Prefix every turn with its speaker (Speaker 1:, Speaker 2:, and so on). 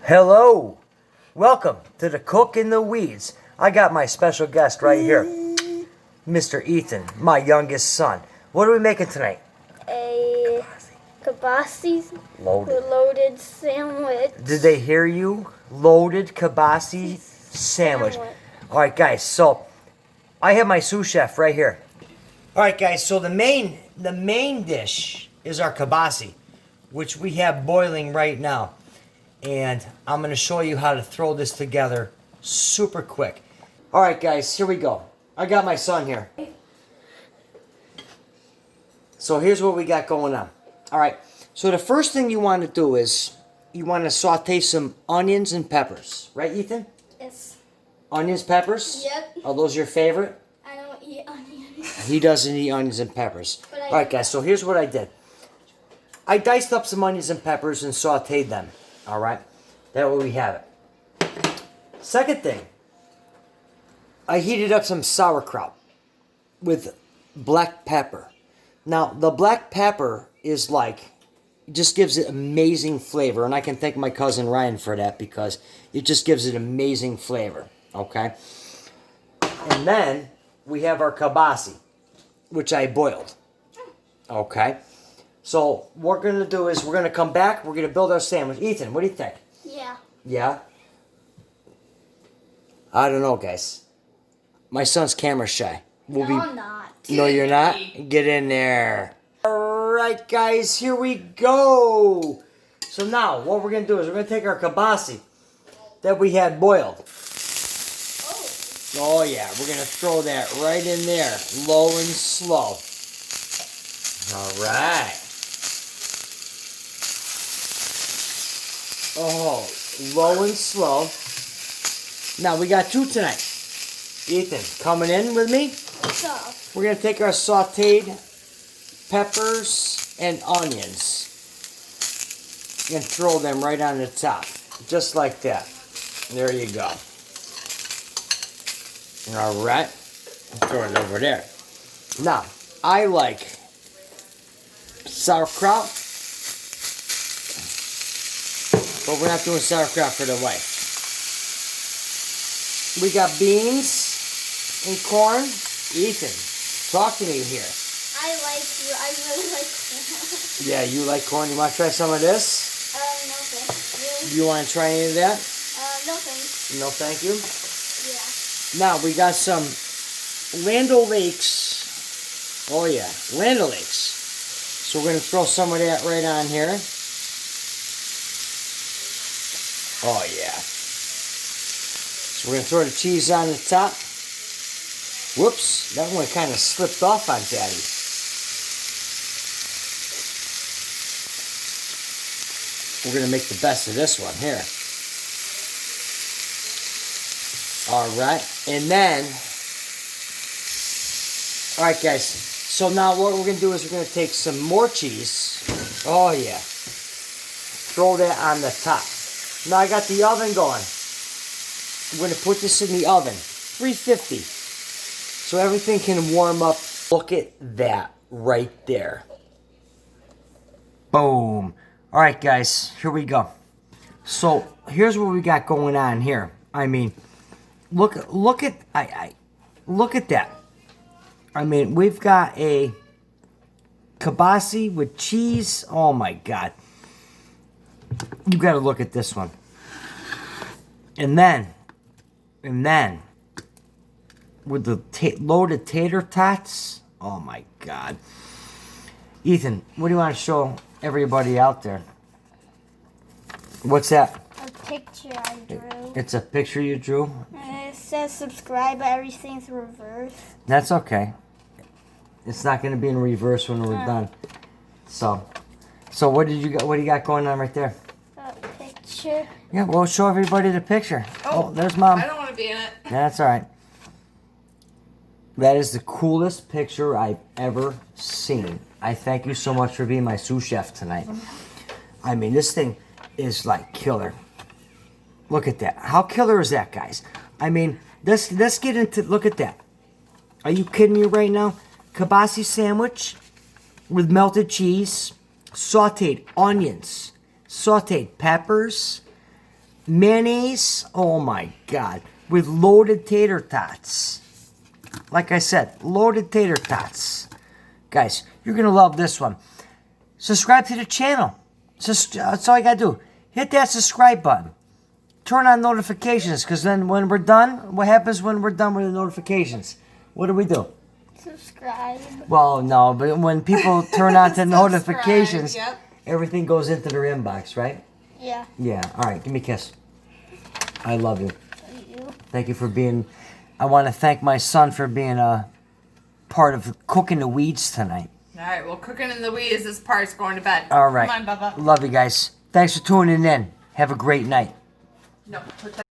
Speaker 1: Hello, welcome to the Cook in the Weeds. I got my special guest right here, Mr. Ethan, my youngest son. What are we making tonight?
Speaker 2: A kielbasa
Speaker 1: Loaded.
Speaker 2: loaded sandwich.
Speaker 1: Did they hear you? Loaded kielbasa sandwich. All right, guys. So I have my sous chef right here. All right, guys. So the main dish is our kielbasa, which we have boiling right now. And I'm going to show you how to throw this together super quick. All right, guys, here we go. I got my son here. So here's what we got going on. All right, so the first thing you want to do is you want to saute some onions and peppers. Right, Ethan?
Speaker 2: Yes.
Speaker 1: Onions, peppers?
Speaker 2: Yep.
Speaker 1: Are those your favorite?
Speaker 2: I don't eat onions.
Speaker 1: He doesn't eat onions and peppers. All right, guys, so here's what I did. I diced up some onions and peppers and sauteed them. All right, that way we have it. Second thing, I heated up some sauerkraut with black pepper. Now, the black pepper is like, it just gives it amazing flavor. And I can thank my cousin Ryan for that because it just gives it amazing flavor. Okay. And then we have our kielbasa, which I boiled. Okay. So what we're going to do is we're going to come back. We're going to build our sandwich. Ethan, what do you think?
Speaker 2: Yeah.
Speaker 1: Yeah? I don't know, guys. My son's camera shy.
Speaker 2: I'm not.
Speaker 1: No, you're not? Get in there. All right, guys, here we go. So now what we're going to do is we're going to take our kielbasa that we had boiled. Oh, yeah. We're going to throw that right in there, low and slow. All right. Oh, low and slow. Now, we got two tonight. Ethan, coming in with me?
Speaker 2: What's up?
Speaker 1: We're going to take our sauteed peppers and onions and throw them right on the top. Just like that. There you go. All right. Throw it over there. Now, I like sauerkraut. But we're not doing sauerkraut for the wife. We got beans and corn. Ethan, talk to me here.
Speaker 2: I really like corn.
Speaker 1: Yeah, you like corn. You want to try some of this?
Speaker 2: No thanks.
Speaker 1: You want to try any of that?
Speaker 2: No thanks.
Speaker 1: No, thank you.
Speaker 2: Yeah.
Speaker 1: Now, we got some Land O'Lakes. Oh, yeah, Land O'Lakes. So we're going to throw some of that right on here. Oh, yeah. So we're going to throw the cheese on the top. Whoops, that one kind of slipped off on Daddy. We're going to make the best of this one here. All right, and then, all right, guys. So now what we're going to do is we're going to take some more cheese. Oh, yeah. Throw that on the top. Now I got the oven going. I'm going to put this in the oven, 350, so everything can warm up. Look at that right there. Boom. All right, guys, here we go. So here's what we got going on here. I mean, look at that. I mean, we've got a kielbasa with cheese. Oh my God. You got to look at this one. And then, with the loaded tater tots. Oh my God. Ethan, what do you want to show everybody out there? What's that?
Speaker 2: A picture I drew.
Speaker 1: It's a picture you drew?
Speaker 2: It says subscribe, but everything's reversed.
Speaker 1: That's okay. It's not going to be in reverse when we're done. So what do you got going on right there?
Speaker 2: A picture.
Speaker 1: Yeah, well, show everybody the picture. Oh, there's Mom.
Speaker 3: I don't want to be in it.
Speaker 1: That's all right. That is the coolest picture I've ever seen. I thank you so much for being my sous chef tonight. I mean, this thing is like killer. Look at that. How killer is that, guys? I mean, let's get into, look at that. Are you kidding me right now? Kielbasa sandwich with melted cheese, sauteed onions, sauteed peppers, mayonnaise. Oh my God. With loaded tater tots. Like I said, loaded tater tots. Guys, you're going to love this one. Subscribe to the channel. That's all you got to do. Hit that subscribe button. Turn on notifications, because then when we're done, what happens when we're done with the notifications? What do?
Speaker 2: Subscribe.
Speaker 1: Well, no, but when people turn on to notifications,
Speaker 3: Yep.
Speaker 1: everything goes into their inbox, right?
Speaker 2: Yeah.
Speaker 1: Yeah. All right, give me a kiss. I love you.
Speaker 2: You.
Speaker 1: Thank you for being... I want to thank my son for being a part of cooking the weeds tonight.
Speaker 3: All right, well, cooking in the weeds, this part's going to bed.
Speaker 1: All right.
Speaker 3: Come on, Bubba.
Speaker 1: Love you guys. Thanks for tuning in. Have a great night.
Speaker 3: No, put that